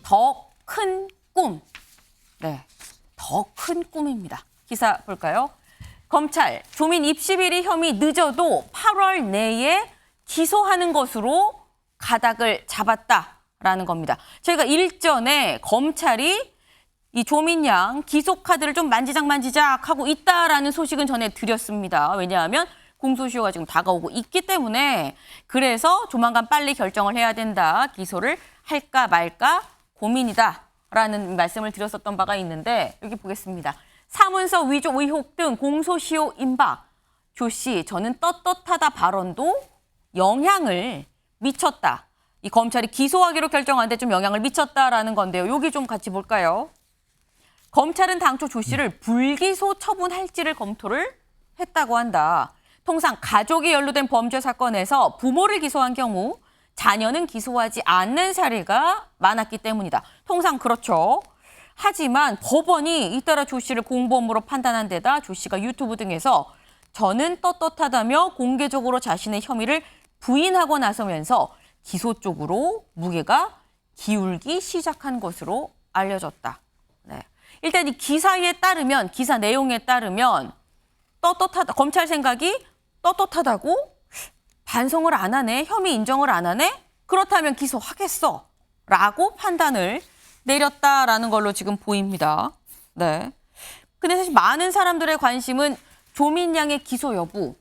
더 큰 꿈. 네, 더 큰 꿈입니다. 기사 볼까요? 검찰 조민 입시 비리 혐의 늦어도 8월 내에 기소하는 것으로 가닥을 잡았다라는 겁니다. 저희가 일전에 검찰이 이 조민 양 기소 카드를 좀 만지작 하고 있다라는 소식은 전해드렸습니다. 왜냐하면 공소시효가 지금 다가오고 있기 때문에 그래서 조만간 빨리 결정을 해야 된다. 기소를 할까 말까 고민이다라는 말씀을 드렸었던 바가 있는데 여기 보겠습니다. 사문서 위조 의혹 등 공소시효 임박. 조 씨, 저는 떳떳하다 발언도 영향을 미쳤다. 이 검찰이 기소하기로 결정하는데 좀 영향을 미쳤다라는 건데요. 여기 좀 같이 볼까요? 검찰은 당초 조 씨를 불기소 처분할지를 검토를 했다고 한다. 통상 가족이 연루된 범죄 사건에서 부모를 기소한 경우 자녀는 기소하지 않는 사례가 많았기 때문이다. 통상 그렇죠. 하지만 법원이 잇따라 조 씨를 공범으로 판단한 데다 조 씨가 유튜브 등에서 저는 떳떳하다며 공개적으로 자신의 혐의를 부인하고 나서면서 기소 쪽으로 무게가 기울기 시작한 것으로 알려졌다. 네. 일단 이 기사에 따르면, 기사 내용에 따르면 떳떳하다, 검찰 생각이 떳떳하다고 반성을 안 하네, 혐의 인정을 안 하네? 그렇다면 기소하겠어 라고 판단을 내렸다라는 걸로 지금 보입니다. 네. 근데 사실 많은 사람들의 관심은 조민 양의 기소 여부,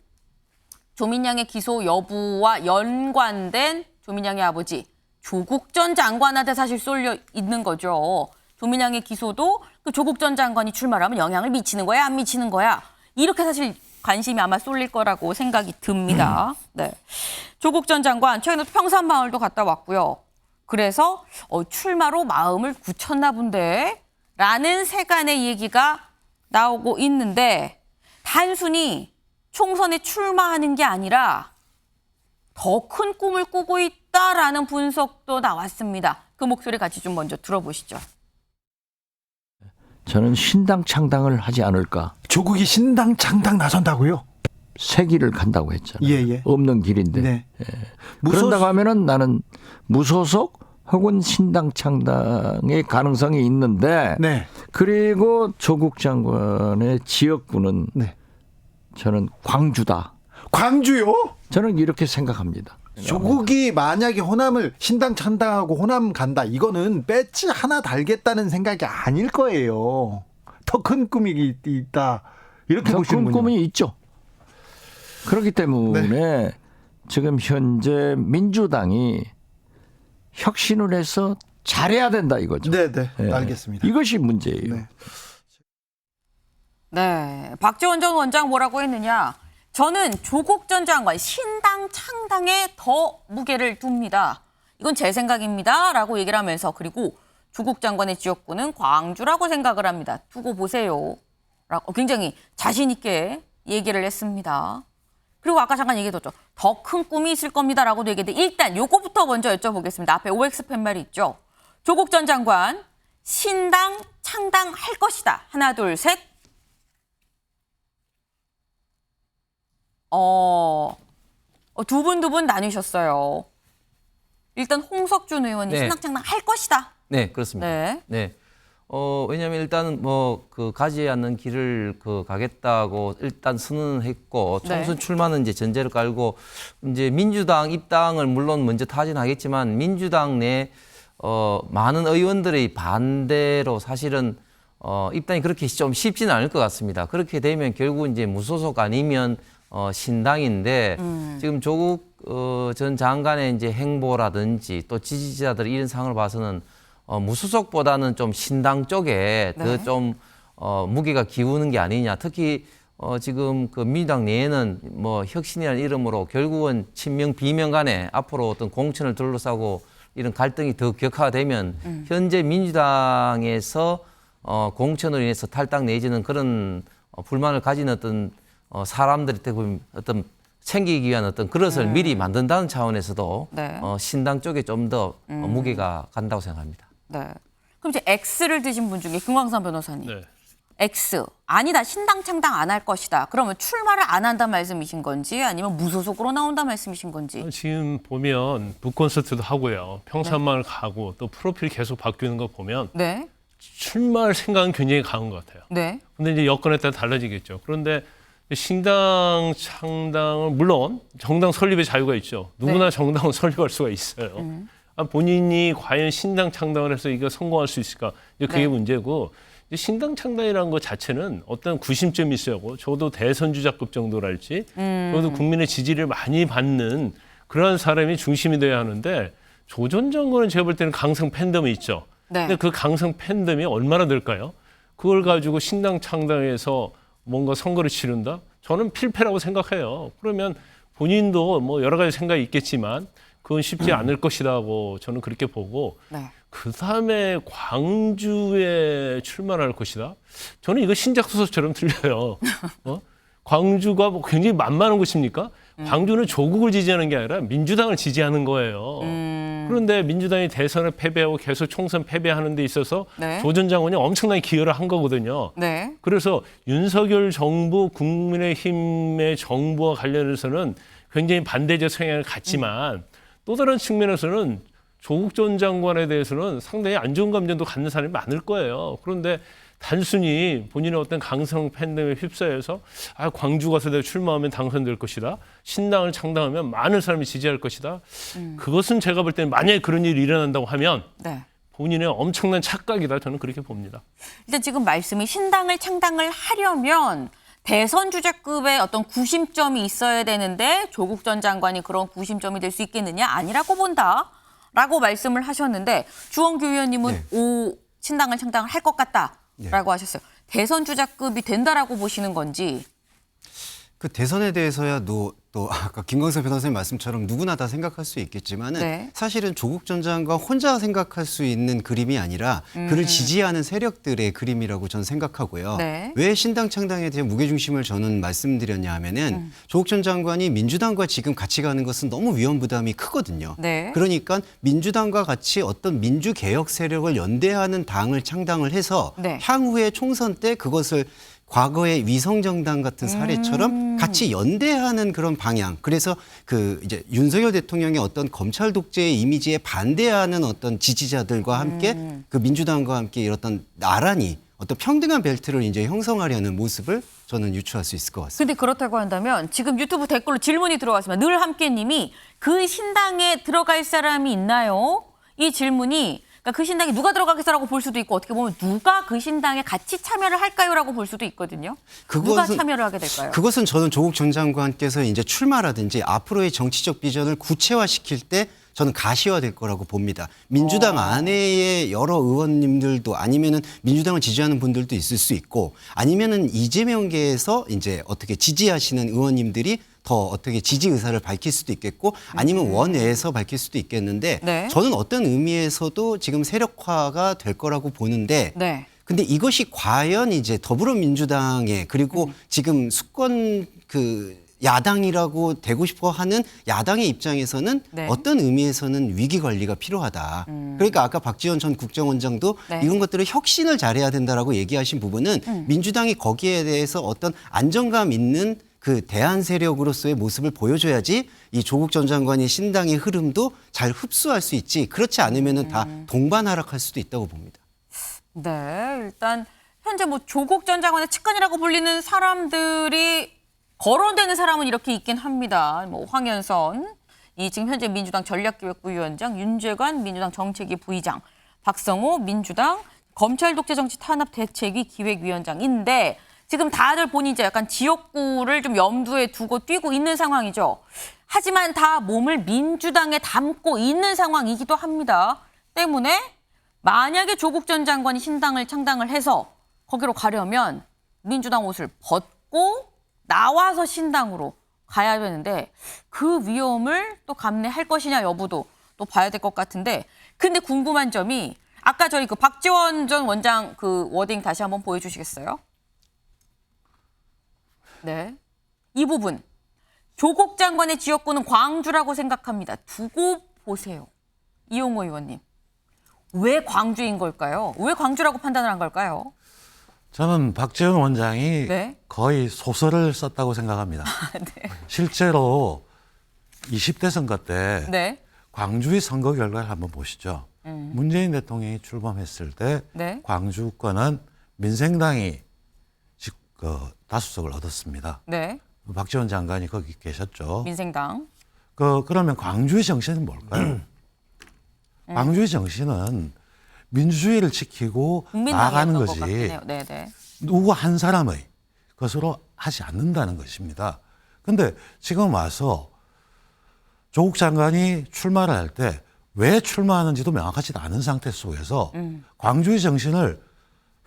조민 양의 기소 여부와 연관된 조민 양의 아버지 조국 전 장관한테 사실 쏠려 있는 거죠. 조민 양의 기소도 그 조국 전 장관이 출마하면 영향을 미치는 거야, 안 미치는 거야? 이렇게 사실 관심이 아마 쏠릴 거라고 생각이 듭니다. 네. 조국 전 장관 최근에 평산마을도 갔다 왔고요. 그래서 출마로 마음을 굳혔나 본데 라는 세간의 얘기가 나오고 있는데 단순히 총선에 출마하는 게 아니라 더 큰 꿈을 꾸고 있다라는 분석도 나왔습니다. 그 목소리 같이 좀 먼저 들어보시죠. 저는 신당 창당을 하지 않을까. 조국이 신당 창당 나선다고요? 새 길을 간다고 했잖아요. 예. 없는 길인데. 네. 예. 그런다고 하면은 나는 무소속 혹은 신당 창당의 가능성이 있는데 네. 그리고 조국 장관의 지역구는 네. 저는 광주다. 광주요? 저는 이렇게 생각합니다. 조국이 만약에 호남을 신당 창당하고 호남 간다. 이거는 배지 하나 달겠다는 생각이 아닐 거예요. 더 큰 꿈이 있다. 이렇게 더 큰 보시는군요. 꿈이 있죠. 그렇기 때문에 네. 지금 현재 민주당이 혁신을 해서 잘해야 된다 이거죠. 네. 예. 알겠습니다. 이것이 문제예요. 네. 네, 박지원 전 원장 뭐라고 했느냐. 저는 조국 전 장관 신당 창당에 더 무게를 둡니다. 이건 제 생각입니다. 라고 얘기를 하면서 그리고 조국 장관의 지역구는 광주라고 생각을 합니다. 두고 보세요. 라고 굉장히 자신 있게 얘기를 했습니다. 그리고 아까 잠깐 얘기해뒀죠. 더 큰 꿈이 있을 겁니다. 라고도 얘기했는데 일단 요거부터 먼저 여쭤보겠습니다. 앞에 OX 팻말이 있죠. 조국 전 장관 신당 창당할 것이다. 하나, 둘, 셋. 두 분 나뉘셨어요. 일단 홍석준 의원이 네. 신당 창당할 것이다. 네, 그렇습니다. 네. 네. 왜냐하면 일단은 가지 않는 길을 가겠다고 일단 선언했고 총선 네. 출마는 이제 전제를 깔고 이제 민주당 입당을 물론 먼저 타진하겠지만 민주당 내 많은 의원들의 반대로 사실은 입당이 그렇게 좀 쉽지는 않을 것 같습니다. 그렇게 되면 결국 이제 무소속 아니면 신당인데 지금 조국 전 장관의 이제 행보라든지 또 지지자들 이런 상황을 봐서는 무소속보다는 좀 신당 쪽에 네. 더 좀 무게가 기우는 게 아니냐. 특히 지금 그 민주당 내에는 혁신이라는 이름으로 결국은 친명 비명 간에 앞으로 어떤 공천을 둘러싸고 이런 갈등이 더 격화되면 현재 민주당에서 공천으로 인해서 탈당 내지는 그런 불만을 가진 어떤 사람들이 어떤 챙기기 위한 어떤 그릇을 미리 만든다는 차원에서도 네. 신당 쪽에 좀 더 무게가 간다고 생각합니다. 네. 그럼 이제 X를 드신 분 중에 김광선 변호사님. 네. X. 아니다. 신당 창당 안 할 것이다. 그러면 출마를 안 한다 말씀이신 건지 아니면 무소속으로 나온다 말씀이신 건지. 지금 보면 북콘서트도 하고요. 평산마을 가고 또 프로필 계속 바뀌는 거 보면 네. 출마할 생각은 굉장히 강한 것 같아요. 네. 근데 이제 여건에 따라 달라지겠죠. 그런데 신당 창당을 물론 정당 설립의 자유가 있죠. 누구나 네. 정당을 설립할 수가 있어요. 본인이 과연 신당 창당을 해서 이거 성공할 수 있을까? 이제 그게 네. 문제고 이제 신당 창당이라는 것 자체는 어떤 구심점이 있어요. 저도 대선주자급 정도랄지 저도 국민의 지지를 많이 받는 그런 사람이 중심이 돼야 하는데 조 전 장관은 제가 볼 때는 강성 팬덤이 있죠. 네. 근데 그 강성 팬덤이 얼마나 될까요? 그걸 가지고 신당 창당해서 뭔가 선거를 치른다? 저는 필패라고 생각해요. 그러면 본인도 뭐 여러 가지 생각이 있겠지만 그건 쉽지 않을 것이라고 저는 그렇게 보고 네. 그다음에 광주에 출마를 할 것이다. 저는 이거 신작 소설처럼 들려요. 광주가 뭐 굉장히 만만한 곳입니까? 광주는 조국을 지지하는 게 아니라 민주당을 지지하는 거예요. 그런데 민주당이 대선을 패배하고 계속 총선 패배하는 데 있어서 네. 조 전 장관이 엄청나게 기여를 한 거거든요. 네. 그래서 윤석열 정부, 국민의힘의 정부와 관련해서는 굉장히 반대적 성향을 갖지만 또 다른 측면에서는 조국 전 장관에 대해서는 상당히 안 좋은 감정도 갖는 사람이 많을 거예요. 그런데 단순히 본인의 어떤 강성 팬덤에 휩싸여서 광주 가서 내가 출마하면 당선될 것이다. 신당을 창당하면 많은 사람이 지지할 것이다. 그것은 제가 볼 때는 만약에 그런 일이 일어난다고 하면 네. 본인의 엄청난 착각이다. 저는 그렇게 봅니다. 일단 지금 말씀이 신당을 창당을 하려면 대선 주자급의 어떤 구심점이 있어야 되는데 조국 전 장관이 그런 구심점이 될 수 있겠느냐? 아니라고 본다라고 말씀을 하셨는데 주원규 의원님은 신당을 창당을 할 것 같다라고 하셨어요. 대선 주자급이 된다라고 보시는 건지. 그 대선에 대해서야 또 아까 김광석 변호사님 말씀처럼 누구나 다 생각할 수 있겠지만은 네. 사실은 조국 전 장관 혼자 생각할 수 있는 그림이 아니라 그를 지지하는 세력들의 그림이라고 저는 생각하고요. 네. 왜 신당 창당에 대한 무게중심을 저는 말씀드렸냐 하면은 조국 전 장관이 민주당과 지금 같이 가는 것은 너무 위험 부담이 크거든요. 네. 그러니까 민주당과 같이 어떤 민주개혁 세력을 연대하는 당을 창당을 해서 네. 향후에 총선 때 그것을 과거의 위성정당 같은 사례처럼 같이 연대하는 그런 방향. 그래서 그 이제 윤석열 대통령의 어떤 검찰 독재의 이미지에 반대하는 어떤 지지자들과 함께 그 민주당과 함께 이렇던 나란히 어떤 평등한 벨트를 이제 형성하려는 모습을 저는 유추할 수 있을 것 같습니다. 근데 그렇다고 한다면 지금 유튜브 댓글로 질문이 들어왔습니다. 늘 함께님이 그 신당에 들어갈 사람이 있나요? 이 질문이 그러니까 그 신당에 누가 들어가겠어라고 볼 수도 있고 어떻게 보면 누가 그 신당에 같이 참여를 할까요라고 볼 수도 있거든요. 누가 참여를 하게 될까요? 그것은 저는 조국 전 장관께서 이제 출마라든지 앞으로의 정치적 비전을 구체화시킬 때 저는 가시화될 거라고 봅니다. 민주당 안에의 여러 의원님들도 아니면은 민주당을 지지하는 분들도 있을 수 있고 아니면은 이재명계에서 이제 어떻게 지지하시는 의원님들이 더 어떻게 지지 의사를 밝힐 수도 있겠고 아니면 원내에서 밝힐 수도 있겠는데 네. 저는 어떤 의미에서도 지금 세력화가 될 거라고 보는데 네. 근데 이것이 과연 이제 더불어민주당의 그리고 지금 수권 그 야당이라고 되고 싶어 하는 야당의 입장에서는 네. 어떤 의미에서는 위기 관리가 필요하다. 그러니까 아까 박지원 전 국정원장도 네. 이런 것들을 혁신을 잘해야 된다라고 얘기하신 부분은 민주당이 거기에 대해서 어떤 안정감 있는 그 대안 세력으로서의 모습을 보여줘야지 이 조국 전 장관의 신당의 흐름도 잘 흡수할 수 있지. 그렇지 않으면은 다 동반하락할 수도 있다고 봅니다. 네, 일단 현재 뭐 조국 전 장관의 측근이라고 불리는 사람들이 거론되는 사람은 이렇게 있긴 합니다. 뭐 황현선, 이 지금 현재 민주당 전략기획부위원장, 윤재관 민주당 정책위 부의장, 박성호 민주당 검찰 독재 정치 탄압 대책위 기획위원장인데 지금 다들 본인 이제 약간 지역구를 좀 염두에 두고 뛰고 있는 상황이죠. 하지만 다 몸을 민주당에 담고 있는 상황이기도 합니다. 때문에 만약에 조국 전 장관이 신당을 창당을 해서 거기로 가려면 민주당 옷을 벗고 나와서 신당으로 가야 되는데 그 위험을 또 감내할 것이냐 여부도 또 봐야 될 것 같은데 근데 궁금한 점이 아까 저희 그 박지원 전 원장 그 워딩 다시 한번 보여주시겠어요? 네, 이 부분 조국 장관의 지역구는 광주라고 생각합니다. 두고 보세요. 이용호 의원님. 왜 광주인 걸까요? 왜 광주라고 판단을 한 걸까요? 저는 박지원 원장이 네. 거의 소설을 썼다고 생각합니다. 실제로 20대 선거 때 네. 광주의 선거 결과를 한번 보시죠. 문재인 대통령이 출범했을 때 네. 광주권은 민생당이 다수석을 얻었습니다. 네. 박지원 장관이 거기 계셨죠. 민생당. 그러면 광주의 정신은 뭘까요? 광주의 정신은 민주주의를 지키고 나아가는 국민당이었던 것 같긴 거지 해요. 네, 네. 누구 한 사람의 것으로 하지 않는다는 것입니다. 그런데 지금 와서 조국 장관이 출마를 할 때 왜 출마하는지도 명확하지도 않은 상태 속에서 광주의 정신을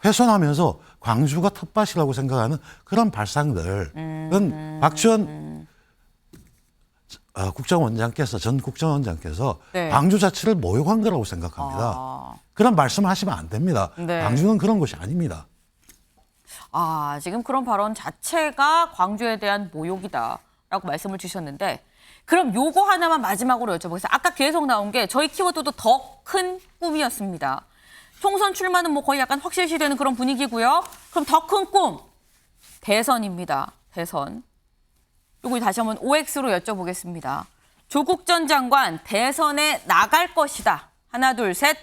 훼손하면서 광주가 텃밭이라고 생각하는 그런 발상들은 박지원 국정원장께서 전 국정원장께서 네. 광주 자체를 모욕한 거라고 생각합니다. 아. 그런 말씀을 하시면 안 됩니다. 네. 광주는 그런 곳이 아닙니다. 아, 지금 그런 발언 자체가 광주에 대한 모욕이다라고 말씀을 주셨는데 그럼 요거 하나만 마지막으로 여쭤보겠습니다. 아까 계속 나온 게 저희 키워드도 더 큰 꿈이었습니다. 총선 출마는 뭐 거의 약간 확실시되는 그런 분위기고요. 그럼 더 큰 꿈, 대선입니다. 대선. 요거 다시 한번 OX로 여쭤보겠습니다. 조국 전 장관 대선에 나갈 것이다. 하나, 둘, 셋.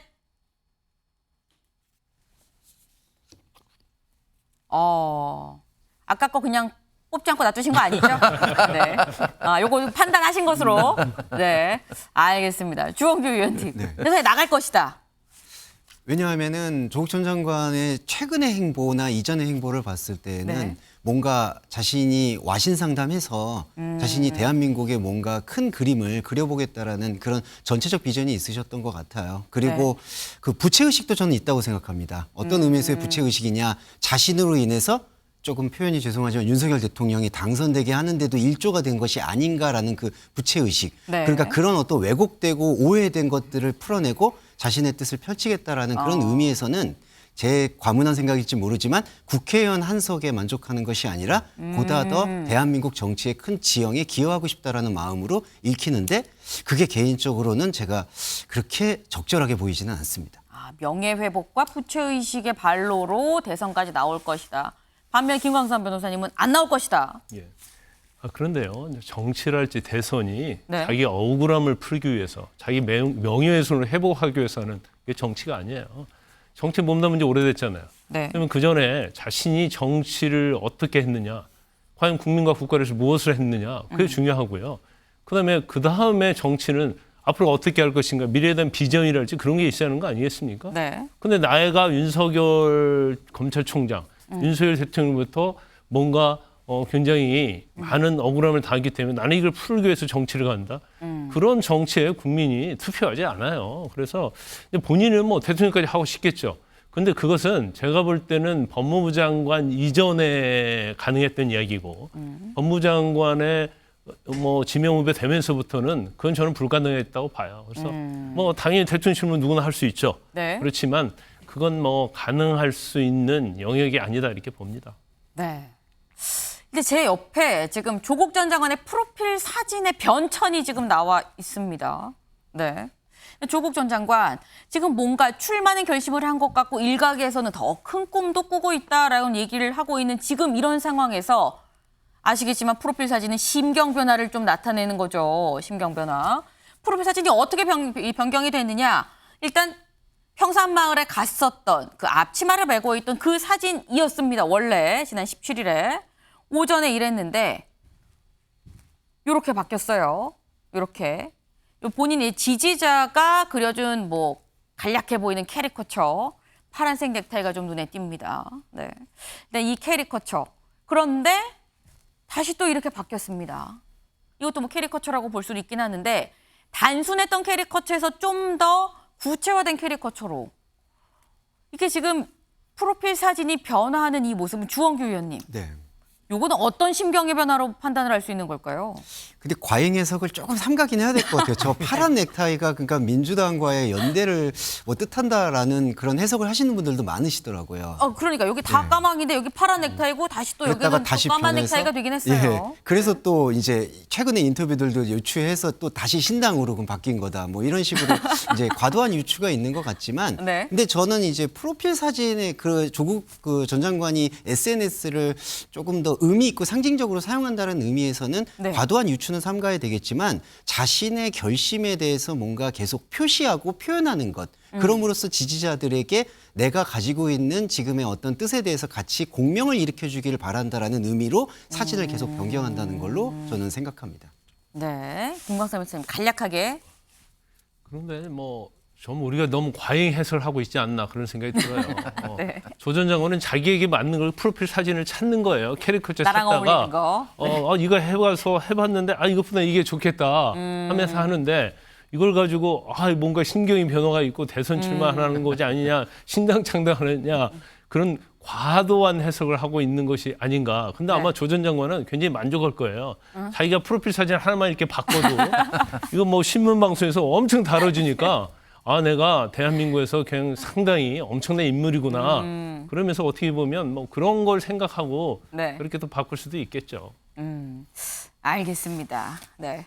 아까 거 그냥 뽑지 않고 놔두신 거 아니죠? 네. 요거 판단하신 것으로. 네. 알겠습니다. 주원규 의원님. 네. 대선에 나갈 것이다. 왜냐하면은 조국 전 장관의 최근의 행보나 이전의 행보를 봤을 때는 네. 뭔가 자신이 와신 상담해서 자신이 대한민국의 뭔가 큰 그림을 그려보겠다라는 그런 전체적 비전이 있으셨던 것 같아요. 그리고 그 부채의식도 저는 있다고 생각합니다. 어떤 의미에서의 부채의식이냐, 자신으로 인해서 조금 표현이 죄송하지만 윤석열 대통령이 당선되게 하는데도 일조가 된 것이 아닌가라는 그 부채의식. 네. 그러니까 그런 어떤 왜곡되고 오해된 것들을 풀어내고 자신의 뜻을 펼치겠다라는 그런 의미에서는 제 과문한 생각일지 모르지만 국회의원 한석에 만족하는 것이 아니라 보다 더 대한민국 정치의 큰 지형에 기여하고 싶다라는 마음으로 읽히는데 그게 개인적으로는 제가 그렇게 적절하게 보이지는 않습니다. 명예회복과 부채의식의 발로로 대선까지 나올 것이다. 반면 김광선 변호사님은 안 나올 것이다. 예. 그런데요, 정치를 할지 대선이 네. 자기 억울함을 풀기 위해서, 자기 명예훼손을 회복하기 위해서는 이게 정치가 아니에요. 정치 몸담은 지 오래됐잖아요. 네. 그러면 그 전에 자신이 정치를 어떻게 했느냐, 과연 국민과 국가를 위해서 무엇을 했느냐, 그게 중요하고요. 그 다음에 정치는 앞으로 어떻게 할 것인가, 미래에 대한 비전이랄지 그런 게 있어야 하는 거 아니겠습니까? 네. 근데 나이가 윤석열 검찰총장, 윤석열 대통령부터 뭔가 굉장히 많은 억울함을 당했기 때문에 나는 이걸 풀기 위해서 정치를 간다. 그런 정치에 국민이 투표하지 않아요. 그래서 본인은 뭐 대통령까지 하고 싶겠죠. 근데 그것은 제가 볼 때는 법무부 장관 이전에 가능했던 이야기고 법무부 장관의 뭐 지명 후배 되면서부터는 그건 저는 불가능했다고 봐요. 그래서 뭐 당연히 대통령 질문 누구나 할 수 있죠. 네. 그렇지만 그건 뭐 가능할 수 있는 영역이 아니다 이렇게 봅니다. 네. 근데 제 옆에 지금 조국 전 장관의 프로필 사진의 변천이 지금 나와 있습니다. 네. 조국 전 장관 지금 뭔가 출마는 결심을 한 것 같고 일각에서는 더 큰 꿈도 꾸고 있다라는 얘기를 하고 있는 지금 이런 상황에서 아시겠지만 프로필 사진은 심경 변화를 좀 나타내는 거죠. 심경 변화. 프로필 사진이 어떻게 변경이 됐느냐. 일단 평산마을에 갔었던 그 앞치마를 메고 있던 그 사진이었습니다. 원래 지난 17일에. 오전에 일했는데 이렇게 바뀌었어요. 이렇게. 본인의 지지자가 그려준 뭐 간략해 보이는 캐리커처. 파란색 넥타이가 좀 눈에 띕니다. 네. 근데 이 캐리커처. 그런데 다시 또 이렇게 바뀌었습니다. 이것도 뭐 캐리커처라고 볼 수는 있긴 하는데 단순했던 캐리커처에서 좀 더 구체화된 캐리커처로. 이게 지금 프로필 사진이 변화하는 이 모습은 주원규 의원님. 네. 요거는 어떤 심경의 변화로 판단을 할 수 있는 걸까요? 근데 과잉 해석을 조금 삼가긴 해야 될 것 같아요. 저 파란 넥타이가 그러니까 민주당과의 연대를 뭐 뜻한다라는 그런 해석을 하시는 분들도 많으시더라고요. 그러니까 여기 다 까망인데 여기 파란 넥타이고 다시 또 그랬다가 여기는 또 까만 변해서, 넥타이가 되긴 했어요. 그래서 또 이제 최근에 인터뷰들도 유추해서 또 다시 신당으로 그럼 바뀐 거다. 뭐 이런 식으로 이제 과도한 유추가 있는 것 같지만, 네. 근데 저는 이제 프로필 사진에 그 조국 그 전 장관이 SNS를 조금 더 의미 있고 상징적으로 사용한다는 의미에서는 네. 과도한 유추는 삼가야 되겠지만 자신의 결심에 대해서 뭔가 계속 표시하고 표현하는 것. 그럼으로써 지지자들에게 내가 가지고 있는 지금의 어떤 뜻에 대해서 같이 공명을 일으켜주기를 바란다라는 의미로 사진을 계속 변경한다는 걸로 저는 생각합니다. 네, 김광삼 교수님 간략하게. 그런데 뭐 좀 우리가 너무 과잉 해석을 하고 있지 않나 그런 생각이 들어요. 네. 조 전 장관은 자기에게 맞는 걸 프로필 사진을 찾는 거예요. 캐리커처 나랑 찾다가 어울리는 거. 이거 해봐서 해봤는데 이것보다 이게 좋겠다 하면서 하는데 이걸 가지고 뭔가 신경이 변화가 있고 대선 출마하는 거지 아니냐, 신당 창당하느냐 그런 과도한 해석을 하고 있는 것이 아닌가. 근데 아마 네. 조 전 장관은 굉장히 만족할 거예요. 자기가 프로필 사진 하나만 이렇게 바꿔도 이거 뭐 신문 방송에서 엄청 다뤄지니까 내가 대한민국에서 그냥 상당히 엄청난 인물이구나. 그러면서 어떻게 보면 뭐 그런 걸 생각하고 네. 그렇게 또 바꿀 수도 있겠죠. 알겠습니다. 네.